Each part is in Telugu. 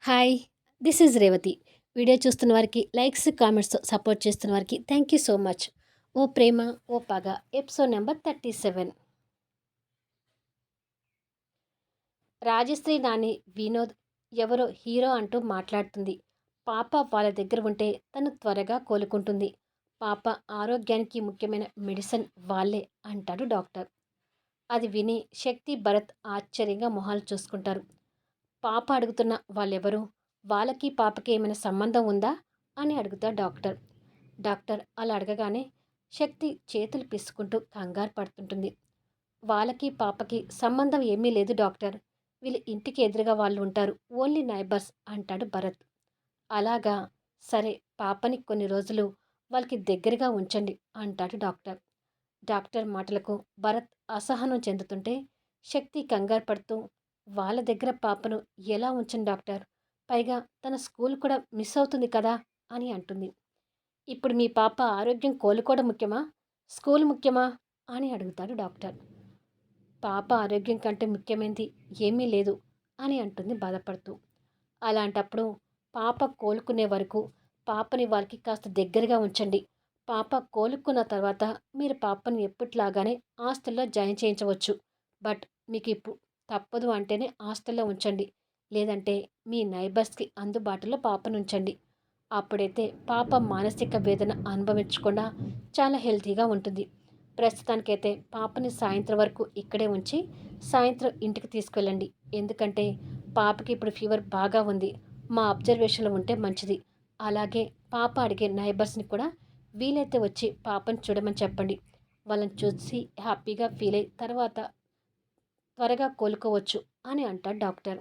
Hi! This is Revathi. Video చూస్తున్న వారికి లైక్స్, కామెంట్స్‌తో సపోర్ట్ చేస్తున్న వారికి థ్యాంక్ యూ సో మచ్. 'ఓ ప్రేమ ఓ పగ' ఎపిసోడ్ నంబర్ 37. రాజశ్రీ నాని వినోద్ ఎవరో హీరో అంటూ మాట్లాడుతుంది. పాప వాళ్ళ దగ్గర ఉంటే తను త్వరగా కోలుకుంటుంది. పాప ఆరోగ్యానికి ముఖ్యమైన మెడిసిన్ వాళ్ళే అంటాడు డాక్టర్. అది విని శక్తి, భరత్ ఆశ్చర్యంగా మొహాలు చూసుకుంటారు. పాప అడుగుతున్న వాళ్ళెవరు? వాళ్ళకి పాపకి ఏమైనా సంబంధం ఉందా? అని అడుగుతాడు డాక్టర్. డాక్టర్ అలా అడగగానే శక్తి చేతులు పిసుకుంటూ కంగారు పడుతుంటుంది. వాళ్ళకి పాపకి సంబంధం ఏమీ లేదు డాక్టర్. వీళ్ళ ఇంటికి ఎదురుగా వాళ్ళు ఉంటారు. ఓన్లీ నైబర్స్ అంటాడు భరత్. అలాగా, సరే, పాపని కొన్ని రోజులు వాళ్ళకి దగ్గరగా ఉంచండి అంటాడు డాక్టర్. డాక్టర్ మాటలకు భరత్ అసహనం చెందుతుంటే శక్తి కంగారు పడుతూ, వాళ్ళ దగ్గర పాపను ఎలా ఉంచను డాక్టర్? పైగా తన స్కూల్ కూడా మిస్ అవుతుంది కదా అని అంటుంది. ఇప్పుడు మీ పాప ఆరోగ్యం కోలుకోవడం ముఖ్యమా, స్కూల్ ముఖ్యమా అని అడుగుతాడు డాక్టర్. పాప ఆరోగ్యం కంటే ముఖ్యమైనది ఏమీ లేదు అని అంటుంది బాధపడుతూ. అలాంటప్పుడు పాప కోలుకునే వరకు పాపని వాళ్ళకి కాస్త దగ్గరగా ఉంచండి. పాప కోలుకున్న తర్వాత మీరు పాపని ఎప్పటిలాగానే హాస్టల్లో జాయిన్ చేయించవచ్చు. బట్ మీకు ఇప్పుడు తప్పదు అంటేనే హాస్టల్లో ఉంచండి. లేదంటే మీ నైబర్స్కి అందుబాటులో పాపను ఉంచండి. అప్పుడైతే పాప మానసిక వేదన అనుభవించకుండా చాలా హెల్తీగా ఉంటుంది. ప్రస్తుతానికైతే పాపని సాయంత్రం వరకు ఇక్కడే ఉంచి సాయంత్రం ఇంటికి తీసుకెళ్ళండి. ఎందుకంటే పాపకి ఇప్పుడు ఫీవర్ బాగా ఉంది. మా అబ్జర్వేషన్లో ఉంటే మంచిది. అలాగే పాప అడిగే నైబర్స్ని కూడా వీలైతే వచ్చి పాపను చూడమని చెప్పండి. వాళ్ళని చూసి హ్యాపీగా ఫీల్ అయ్యి తర్వాత త్వరగా కోలుకోవచ్చు అని అంటాడు డాక్టర్.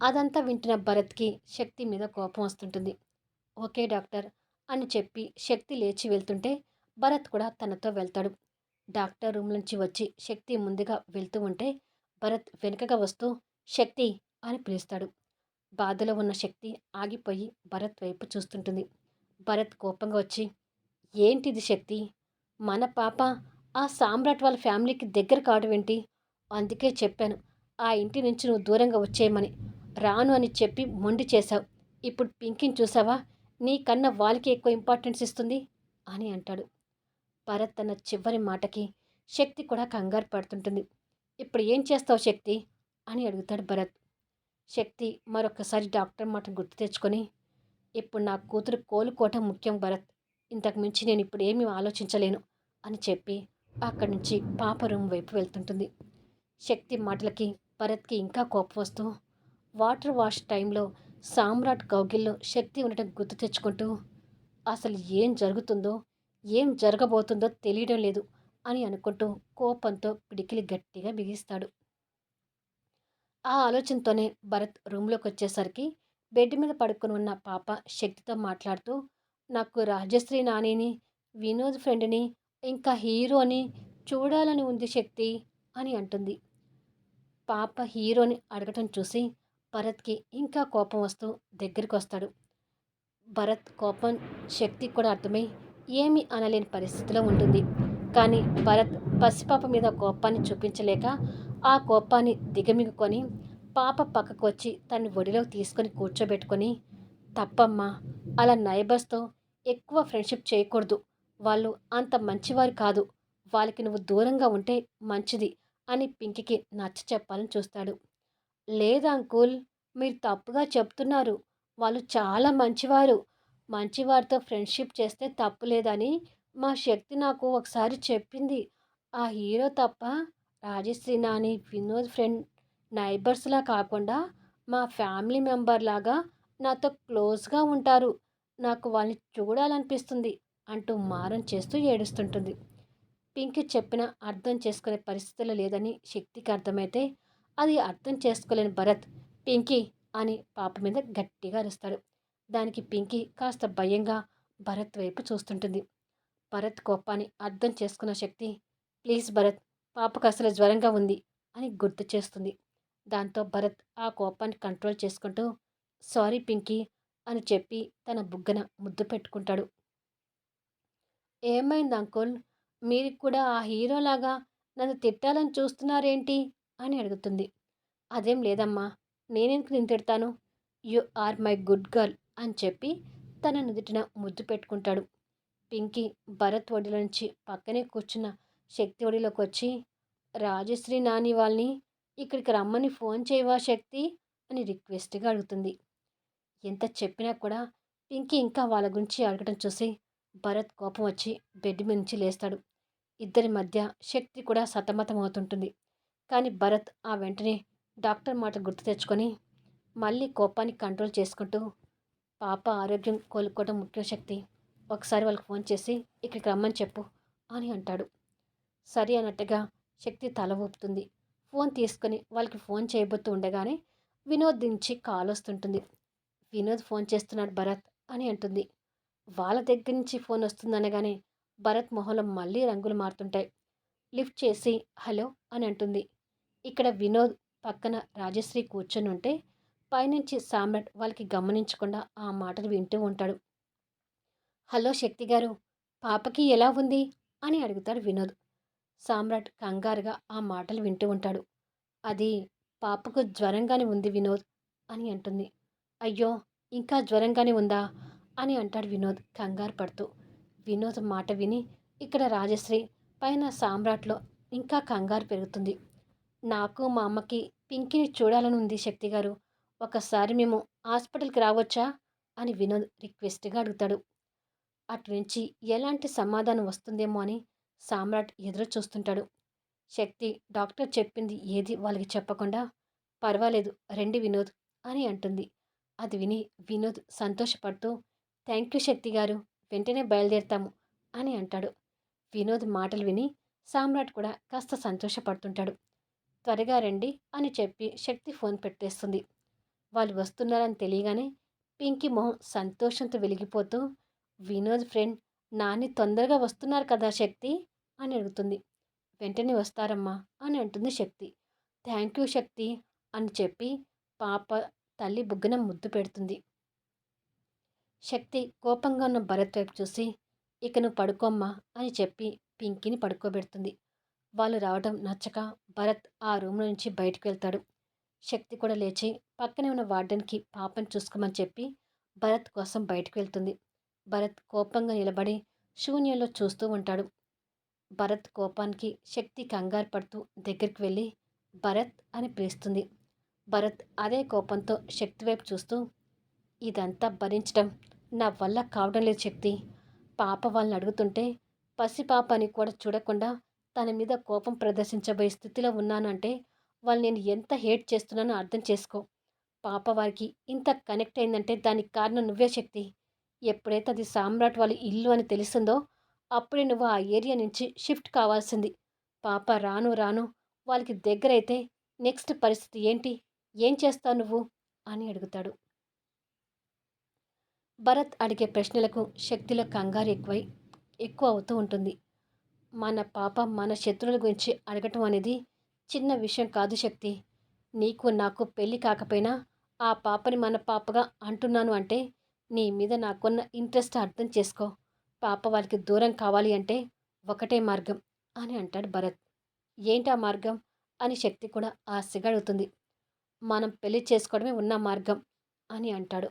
అదంతా వింటున్న భరత్కి శక్తి మీద కోపం వస్తుంటుంది. ఓకే డాక్టర్ అని చెప్పి శక్తి లేచి వెళ్తుంటే భరత్ కూడా తనతో వెళ్తాడు. డాక్టర్ రూమ్ నుంచి వచ్చి శక్తి ముందుగా వెళ్తూ ఉంటే భరత్ వెనుకగా వస్తూ శక్తి అని పిలుస్తాడు. బాధలో ఉన్న శక్తి ఆగిపోయి భరత్ వైపు చూస్తుంటుంది. భరత్ కోపంగా వచ్చి, ఏంటిది శక్తి? మన పాప ఆ సామ్రాట్ వాళ్ళ ఫ్యామిలీకి దగ్గర కావడం ఏంటి? అందుకే చెప్పాను ఆ ఇంటి నుంచి నువ్వు దూరంగా వచ్చేయమని. రాను అని చెప్పి మొండి చేశావు. ఇప్పుడు పింకిని చూసావా? నీకన్నా వాళ్ళకి ఎక్కువ ఇంపార్టెన్స్ ఇస్తుంది అని అంటాడు. భరత్ తన చివరి మాటకి శక్తి కూడా కంగారు పడుతుంటుంది. ఇప్పుడు ఏం చేస్తావు శక్తి అని అడుగుతాడు భరత్. శక్తి మరొకసారి డాక్టర్ మాట గుర్తు తెచ్చుకొని, ఇప్పుడు నా కూతురు కోలుకోవటం ముఖ్యం భరత్. ఇంతకు మించి నేను ఇప్పుడు ఏమీ ఆలోచించలేను అని చెప్పి అక్కడి నుంచి పాప రూమ్ వైపు వెళ్తుంటుంది. శక్తి మాటలకి భరత్కి ఇంకా కోపం వస్తూ వాటర్ వాష్ టైంలో సామ్రాట్ కౌగిల్లో శక్తి ఉండటం గుర్తు తెచ్చుకుంటూ, అసలు ఏం జరుగుతుందో ఏం జరగబోతుందో తెలియడం లేదు అని అనుకుంటూ కోపంతో పిడికిలి గట్టిగా బిగిస్తాడు. ఆ ఆలోచనతోనే భరత్ రూమ్లోకి వచ్చేసరికి బెడ్ మీద పడుకొని ఉన్న పాప శక్తితో మాట్లాడుతూ, నాకు రాజశ్రీ నానిని, వినోద్ ఫ్రెండ్ని, ఇంకా హీరోని చూడాలని ఉంది శక్తి అని అంటుంది. పాప హీరోని అడగటం చూసి భరత్కి ఇంకా కోపం వస్తూ దగ్గరికి వస్తాడు. భరత్ కోపం శక్తికి కూడా అర్థమై ఏమీ అనలేని పరిస్థితిలో ఉంటుంది. కానీ భరత్ పసిపాప మీద కోపాన్ని చూపించలేక ఆ కోపాన్ని దిగమింగుకొని పాప పక్కకు వచ్చి తన్ని ఒడిలోకి తీసుకొని కూర్చోబెట్టుకొని, తప్పమ్మా, అలా నైబర్స్తో ఎక్కువ ఫ్రెండ్షిప్ చేయకూడదు. వాళ్ళు అంత మంచివారు కాదు. వాళ్ళకి నువ్వు దూరంగా ఉంటే మంచిది అని పింకికి నచ్చ చెప్పాలని చూస్తాడు. లేదు అంకుల్, మీరు తప్పుగా చెప్తున్నారు. వాళ్ళు చాలా మంచివారు. మంచివారితో ఫ్రెండ్షిప్ చేస్తే తప్పు లేదని మా శక్తి నాకు ఒకసారి చెప్పింది. ఆ హీరో తప్ప రాజశ్రీ నాని, వినోద్ ఫ్రెండ్ నైబర్స్లా కాకుండా మా ఫ్యామిలీ మెంబర్ లాగా నాతో క్లోజ్గా ఉంటారు. నాకు వాళ్ళని చూడాలనిపిస్తుంది అంటూ మారం చేస్తూ ఏడుస్తుంటుంది. పింకీ చెప్పిన అర్థం చేసుకునే పరిస్థితిలో లేదని శక్తికి అర్థమైతే అది అర్థం చేసుకోలేని భరత్ పింకీ అని పాప మీద గట్టిగా అరుస్తాడు. దానికి పింకీ కాస్త భయంగా భరత్ వైపు చూస్తుంటుంది. భరత్ కోపాన్ని అర్థం చేసుకున్న శక్తి, ప్లీజ్ భరత్, పాపకు అసలు జ్వరంగా ఉంది అని గుర్తు చేస్తుంది. దాంతో భరత్ ఆ కోపాన్ని కంట్రోల్ చేసుకుంటూ సారీ పింకీ అని చెప్పి తన బుగ్గన ముద్దు పెట్టుకుంటాడు. ఏమైంది అంకుల్, మీరు కూడా ఆ హీరోలాగా నన్ను తిట్టాలని చూస్తున్నారేంటి అని అడుగుతుంది. అదేం లేదమ్మా, నేనెందుకు నిన్ను తిడతాను? You are my good girl అని చెప్పి తన నుదుటిన ముద్దు పెట్టుకుంటాడు. పింకీ భరత్ ఒడిలో నుంచి పక్కనే కూర్చున్న శక్తి ఒడిలోకి వచ్చి, రాజశ్రీ నాని వాళ్ళని ఇక్కడికి రమ్మని ఫోన్ చేయవా శక్తి అని రిక్వెస్ట్గా అడుగుతుంది. ఎంత చెప్పినా కూడా పింకీ ఇంకా వాళ్ళ గురించి అడగడం చూసి భరత్ కోపం వచ్చి బెడ్ మీద నుంచి లేస్తాడు. ఇద్దరి మధ్య శక్తి కూడా సతమతం అవుతుంటుంది. కానీ భరత్ ఆ వెంటనే డాక్టర్ మాట గుర్తు తెచ్చుకొని మళ్ళీ కోపాన్ని కంట్రోల్ చేసుకుంటూ, పాప ఆరోగ్యం కోలుకోవడం ముఖ్యం శక్తి, ఒకసారి వాళ్ళకి ఫోన్ చేసి ఇక్కడికి రమ్మని చెప్పు అని అంటాడు. సరే అన్నట్టుగా శక్తి తల ఊపుతుంది. ఫోన్ తీసుకొని వాళ్ళకి ఫోన్ చేయబోతూ ఉండగానే వినోద్ నుంచి కాల్ వస్తుంటుంది. వినోద్ ఫోన్ చేస్తున్నాడు భరత్ అని అంటుంది. వాళ్ళ దగ్గర నుంచి ఫోన్ వస్తుందనగానే భరత్ మొహంలో మళ్ళీ రంగులు మారుతుంటాయి. లిఫ్ట్ చేసి హలో అని అంటుంది. ఇక్కడ వినోద్ పక్కన రాజశ్రీ కూర్చొని ఉంటే పైనుంచి సామ్రాట్ వాళ్ళకి గమనించకుండా ఆ మాటలు వింటూ ఉంటాడు. హలో శక్తి గారు, పాపకి ఎలా ఉంది అని అడుగుతాడు వినోద్. సామ్రాట్ కంగారుగా ఆ మాటలు వింటూ ఉంటాడు. అది పాపకు జ్వరంగానే ఉంది వినోద్ అని అంటుంది. అయ్యో, ఇంకా జ్వరంగానే ఉందా అని అంటాడు వినోద్ కంగారు పడుతూ. వినోద్ మాట విని ఇక్కడ రాజశ్రీ పైన సామ్రాట్లో ఇంకా కంగారు పెరుగుతుంది. నాకు మా అమ్మకి పింకీని చూడాలని ఉంది శక్తి గారు, ఒకసారి మేము హాస్పిటల్కి రావచ్చా అని వినోద్ రిక్వెస్ట్గా అడుగుతాడు. అటు నుంచి ఎలాంటి సమాధానం వస్తుందేమో అని సామ్రాట్ ఎదురు చూస్తుంటాడు. శక్తి డాక్టర్ చెప్పింది ఏది వాళ్ళకి చెప్పకుండా, పర్వాలేదు రండి వినోద్ అని అంటుంది. అది విని వినోద్ సంతోషపడుతూ, థ్యాంక్ యూ శక్తి గారు, వెంటనే బయలుదేరుతాము అని అంటాడు. వినోద్ మాటలు విని సామ్రాట్ కూడా కాస్త సంతోషపడుతుంటాడు. త్వరగా రండి అని చెప్పి శక్తి ఫోన్ పెట్టేస్తుంది. వాళ్ళు వస్తున్నారని తెలియగానే పింకీ మొహం సంతోషంతో వెలిగిపోతూ, వినోద్ ఫ్రెండ్ నాని తొందరగా వస్తున్నారు కదా శక్తి అని అడుగుతుంది. వెంటనే వస్తారమ్మా అని అంటుంది శక్తి. థ్యాంక్ యూ శక్తి అని చెప్పి పాప తల్లి బుగ్గన ముద్దు పెడుతుంది. శక్తి కోపంగా ఉన్న భరత్ వైపు చూసి, ఇక నువ్వు పడుకోమ్మా అని చెప్పి పింకీని పడుకోబెడుతుంది. వాళ్ళు రావడం నచ్చక భరత్ ఆ రూమ్ నుంచి బయటకు వెళ్తాడు. శక్తి కూడా లేచి పక్కనే ఉన్న వార్డెన్కి పాపను చూసుకోమని చెప్పి భరత్ కోసం బయటకు వెళ్తుంది. భరత్ కోపంగా నిలబడి శూన్యంలో చూస్తూ ఉంటాడు. భరత్ కోపానికి శక్తి కంగారు పడుతూ దగ్గరికి వెళ్ళి భరత్ అని పిలుస్తుంది. భరత్ అదే కోపంతో శక్తి వైపు చూస్తూ, ఇదంతా భరించడం నా వల్ల కావడం లేదు శక్తి, పాప వాళ్ళని అడుగుతుంటే పసిపాప అని కూడా చూడకుండా తన మీద కోపం ప్రదర్శించబోయే స్థితిలో ఉన్నానంటే వాళ్ళు నేను ఎంత హేట్ చేస్తున్నానో అర్థం చేసుకో. పాప వారికి ఇంత కనెక్ట్ అయిందంటే దానికి కారణం నువ్వే శక్తి. ఎప్పుడైతే అది సామ్రాట్ వాళ్ళ ఇల్లు అని తెలిసిందో అప్పుడే నువ్వు ఆ ఏరియా నుంచి షిఫ్ట్ కావాల్సింది. పాప రాను రాను వాళ్ళకి దగ్గరైతే నెక్స్ట్ పరిస్థితి ఏంటి, ఏం చేస్తావు నువ్వు అని అడుగుతాడు. భరత్ అడిగే ప్రశ్నలకు శక్తిలో కంగారు ఎక్కువ అవుతూ ఉంటుంది. మన పాప మన శత్రువుల గురించి అడగటం అనేది చిన్న విషయం కాదు శక్తి. నీకు నాకు పెళ్ళి కాకపోయినా ఆ పాపని మన పాపగా అంటున్నాను అంటే నీ మీద నాకున్న ఇంట్రెస్ట్ అర్థం చేసుకో. పాప వాళ్ళకి దూరం కావాలి అంటే ఒకటే మార్గం అని అంటాడు భరత్. ఏంటా మార్గం అని శక్తి కూడా ఆశగా అడుగుతుంది. మనం పెళ్లి చేసుకోవడమే ఉన్న మార్గం అని అంటాడు.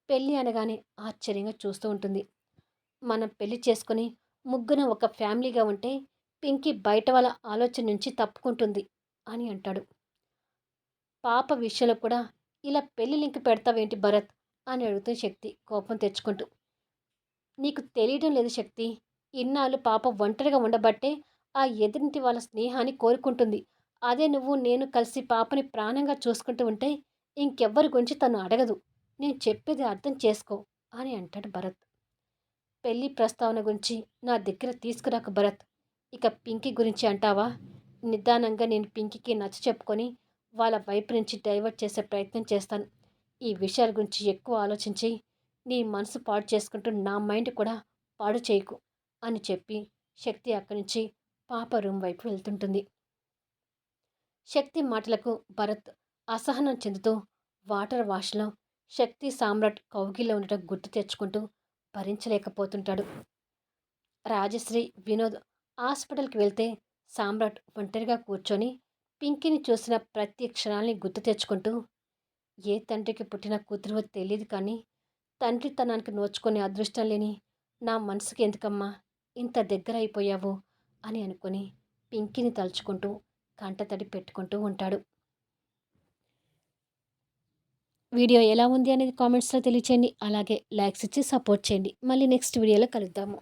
పెళ్ళి అనగానే ఆశ్చర్యంగా చూస్తూ ఉంటుంది. మనం పెళ్లి చేసుకొని ముగ్గురం ఒక ఫ్యామిలీగా ఉంటే పింకీ బయట వాళ్ళ ఆలోచన నుంచి తప్పుకుంటుంది అని అంటాడు. పాప విషయంలో కూడా ఇలా పెళ్లి లింక్ పెడతావేంటి భరత్ అని అడుగుతుంది శక్తి కోపం తెచ్చుకుంటూ. నీకు తెలియడం లేదు శక్తి, ఇన్నాళ్ళు పాప ఒంటరిగా ఉండబట్టే ఆ ఎదురింటి వాళ్ళ స్నేహాన్ని కోరుకుంటుంది. అదే నువ్వు నేను కలిసి పాపని ప్రాణంగా చూసుకుంటూ ఉంటే ఇంకెవ్వరి గురించి తను అడగదు. నేను చెప్పేది అర్థం చేసుకో అని అంటాడు భరత్. పెళ్లి ప్రస్తావన గురించి నా దగ్గర తీసుకురాకు భరత్. ఇక పింకీ గురించి అంటావా? నిదానంగా నేను పింకీకి నచ్చ చెప్పుకొని వాళ్ళ వైపు నుంచి డైవర్ట్ చేసే ప్రయత్నం చేస్తాను. ఈ విషయాల గురించి ఎక్కువ ఆలోచించి నీ మనసు పాడు చేసుకుంటూ నా మైండ్ కూడా పాడు చేయకు అని చెప్పి శక్తి అక్కడి నుంచి పాప రూమ్ వైపు వెళ్తుంటుంది. శక్తి మాటలకు భరత్ అసహనం చెందుతూ వాటర్ వాష్లో శక్తి సామ్రాట్ కౌగిల్లో ఉండటం గుర్తు తెచ్చుకుంటూ భరించలేకపోతుంటాడు. రాజశ్రీ వినోద్ హాస్పిటల్కి వెళ్తే సామ్రాట్ ఒంటరిగా కూర్చొని పింకీని చూసిన ప్రతి క్షణాల్ని గుర్తు తెచ్చుకుంటూ, ఏ తండ్రికి పుట్టిన కూతురువో తెలీదు కానీ, తండ్రితనానికి నోచుకునే అదృష్టం లేని నా మనసుకి ఎందుకమ్మా ఇంత దగ్గరైపోయావు అని అనుకుని పింకీని తలుచుకుంటూ కంటతడి పెట్టుకుంటూ ఉంటాడు. వీడియో ఎలా ఉంది అనేది కామెంట్స్‌లో తెలియచేయండి. అలాగే లైక్స్ ఇచ్చి సపోర్ట్ చేయండి. మళ్ళీ నెక్స్ట్ వీడియోలో కలుద్దాము.